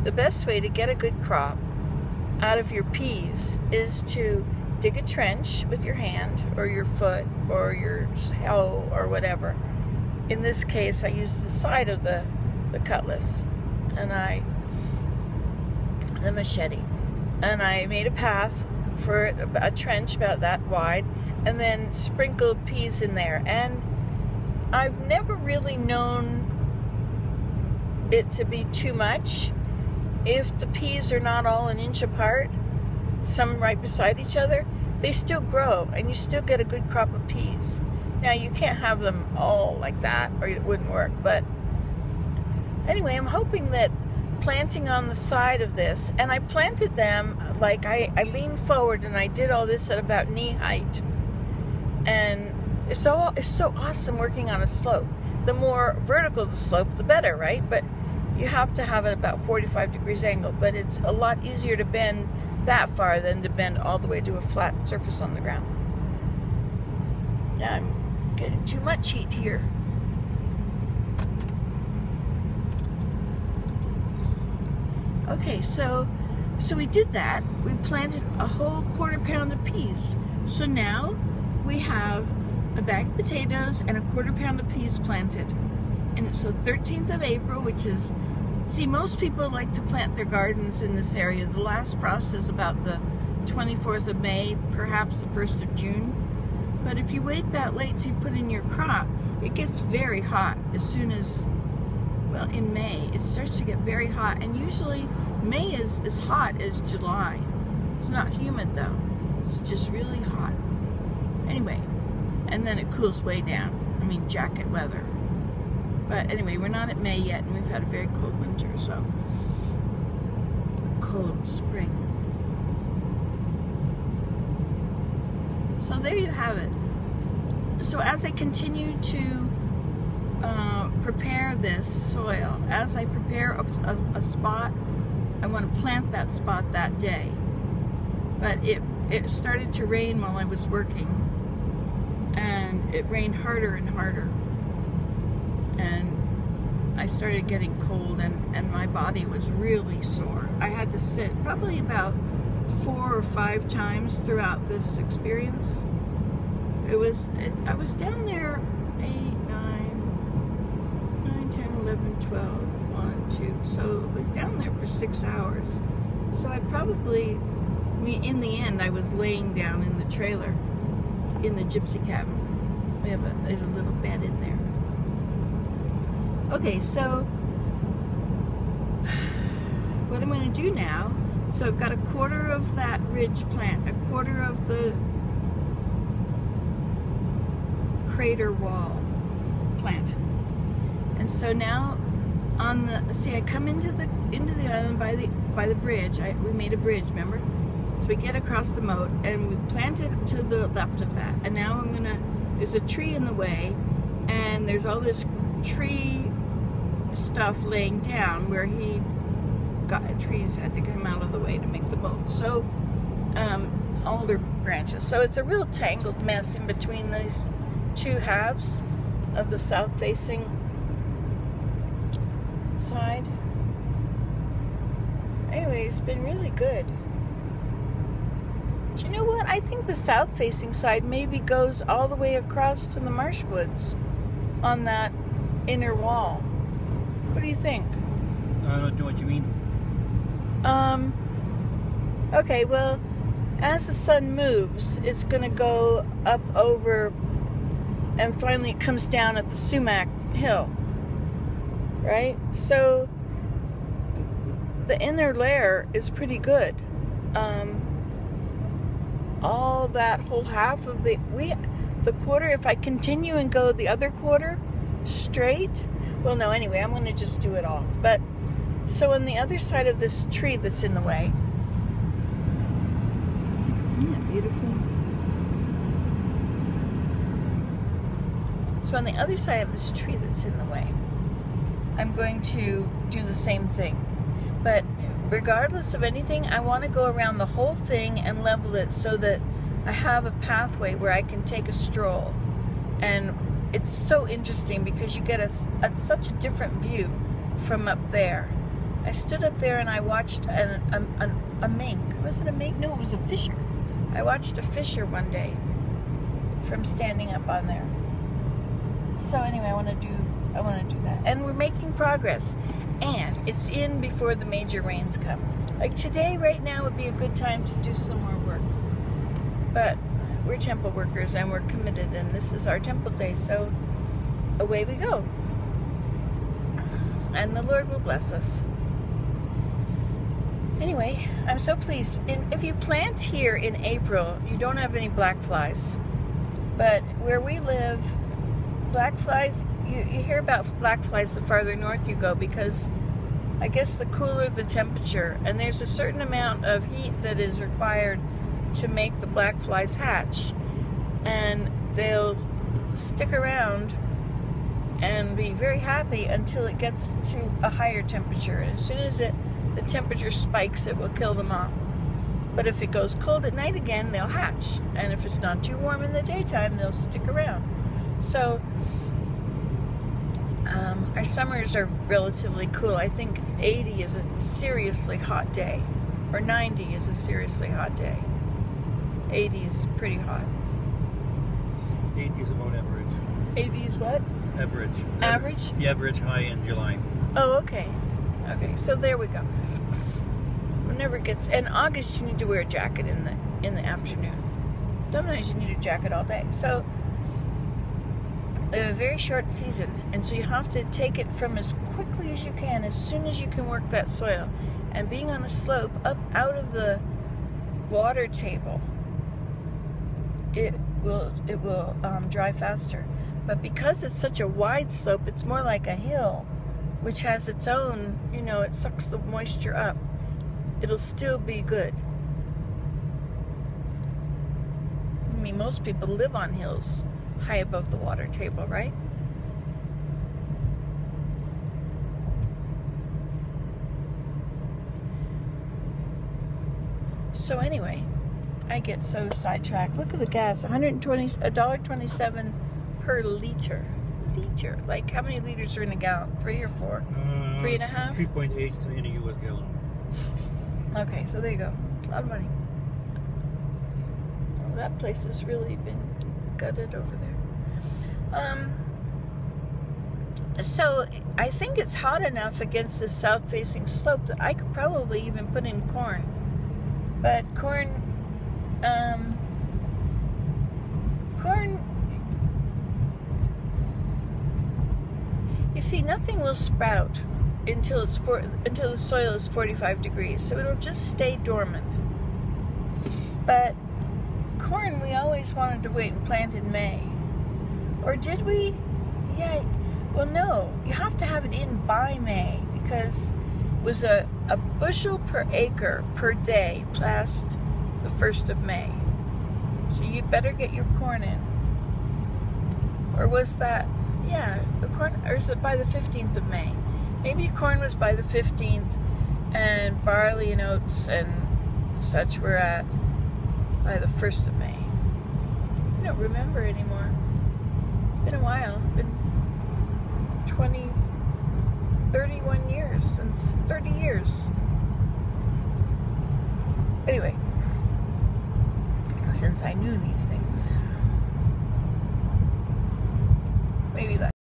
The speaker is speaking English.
the best way to get a good crop out of your peas is to dig a trench with your hand or your foot or your hoe or whatever. In this case, I used the side of the cutlass and the machete, and I made a path for a trench about that wide, and then sprinkled peas in there. And I've never really known it to be too much. If the peas are not all an inch apart, some right beside each other, they still grow and you still get a good crop of peas. Now you can't have them all like that or it wouldn't work, but anyway, I'm hoping that planting on the side of this, and I planted them like I leaned forward and I did all this at about knee height, and it's so awesome working on a slope. The more vertical the slope, the better, right? But you have to have it about 45 degrees angle, but it's a lot easier to bend that far than to bend all the way to a flat surface on the ground. Now I'm getting too much heat here. Okay, so we did that. We planted a whole quarter pound of peas. So now we have a bag of potatoes and a quarter pound of peas planted. And it's the 13th of April, which is, see, most people like to plant their gardens in this area. The last frost is about the 24th of May, perhaps the 1st of June. But if you wait that late to put in your crop, it gets very hot as soon as, well, in May. It starts to get very hot, and usually May is as hot as July. It's not humid though. It's just really hot. Anyway, and then it cools way down. I mean, jacket weather. But anyway, we're not at May yet, and we've had a very cold winter, so cold spring. So there you have it. So as I continue to prepare this soil, as I prepare a spot, I want to plant that spot that day. But it started to rain while I was working, and it rained harder and harder. And I started getting cold, and my body was really sore. I had to sit probably about 4 or 5 times throughout this experience. I was down there 8, 9, 10, 11, 12, 1, 2. So I was down there for 6 hours. So I probably, in the end, I was laying down in the trailer, in the gypsy cabin. There's a little bed in there. Okay, so what I'm going to do now, so I've got a quarter of that ridge plant, a quarter of the crater wall planted. And so now on the, see, I come into the island by the bridge. We made a bridge, remember? So we get across the moat and we plant it to the left of that. And now there's a tree in the way, and there's all this tree stuff laying down where trees had to come out of the way to make the moat. So older branches. So it's a real tangled mess in between these two halves of the south-facing side. Anyway, it's been really good. Do you know what? I think the south-facing side maybe goes all the way across to the marsh woods on that inner wall. What do you think? I don't know what you mean. Okay, well, as the sun moves, it's going to go up over, and finally it comes down at the Sumac Hill, right? So the inner layer is pretty good. All that whole half of the quarter, if I continue and go the other quarter straight, well, no, anyway, I'm going to just do it all. But so on the other side of this tree that's in the way, isn't that beautiful? So on the other side of this tree that's in the way, I'm going to do the same thing. But regardless of anything, I want to go around the whole thing and level it so that I have a pathway where I can take a stroll. And it's so interesting because you get such a different view from up there. I stood up there and I watched a mink. Was it a mink? No, it was a fisher. I watched a fisher one day from standing up on there. So anyway, I want to do that. And we're making progress. And it's in before the major rains come. Like today, right now, would be a good time to do some more work. But we're temple workers and we're committed, and this is our temple day, so away we go. And the Lord will bless us. Anyway, I'm so pleased. If you plant here in April, you don't have any black flies. But where we live, black flies, you hear about black flies the farther north you go, because I guess the cooler the temperature, and there's a certain amount of heat that is required to make the black flies hatch, and they'll stick around and be very happy until it gets to a higher temperature. And as soon as the temperature spikes, it will kill them off. But if it goes cold at night again, they'll hatch, and if it's not too warm in the daytime, they'll stick around. So our summers are relatively cool. I think 80 is a seriously hot day, or 90 is a seriously hot day. 80 is pretty hot. 80 is about average. 80 is what? Average. Average? The average high in July. Oh, okay. Okay, so there we go. Whenever it gets... In August, you need to wear a jacket in the afternoon. Sometimes you need a jacket all day. So, a very short season. And so you have to take it from as quickly as you can, as soon as you can work that soil. And being on a slope up out of the water table, it will dry faster. But because it's such a wide slope, it's more like a hill, which has its own, it sucks the moisture up. It'll still be good. I mean, most people live on hills high above the water table, right? So anyway, I get so sidetracked. Look at the gas, $1.27 per liter. Like, how many liters are in a gallon? 3 or 4? 3.5? 3.8 in a U.S. gallon. Okay, so there you go. A lot of money. Well, that place has really been gutted over there. So I think it's hot enough against the south-facing slope that I could probably even put in corn. But corn, you see, nothing will sprout until the soil is 45 degrees, so it'll just stay dormant. But corn, we always wanted to wait and plant in May. Or did we? Yeah, well, no, you have to have it in by May, because it was a bushel per acre per day past the 1st of May. So you better get your corn in. Or was that, yeah, the corn, or is it by the 15th of May? Maybe corn was by the 15th, and barley and oats and such were by the 1st of May. I don't remember anymore. It's been a while. It's been 31 years, since 30 years. Anyway, since I knew these things. Maybe less.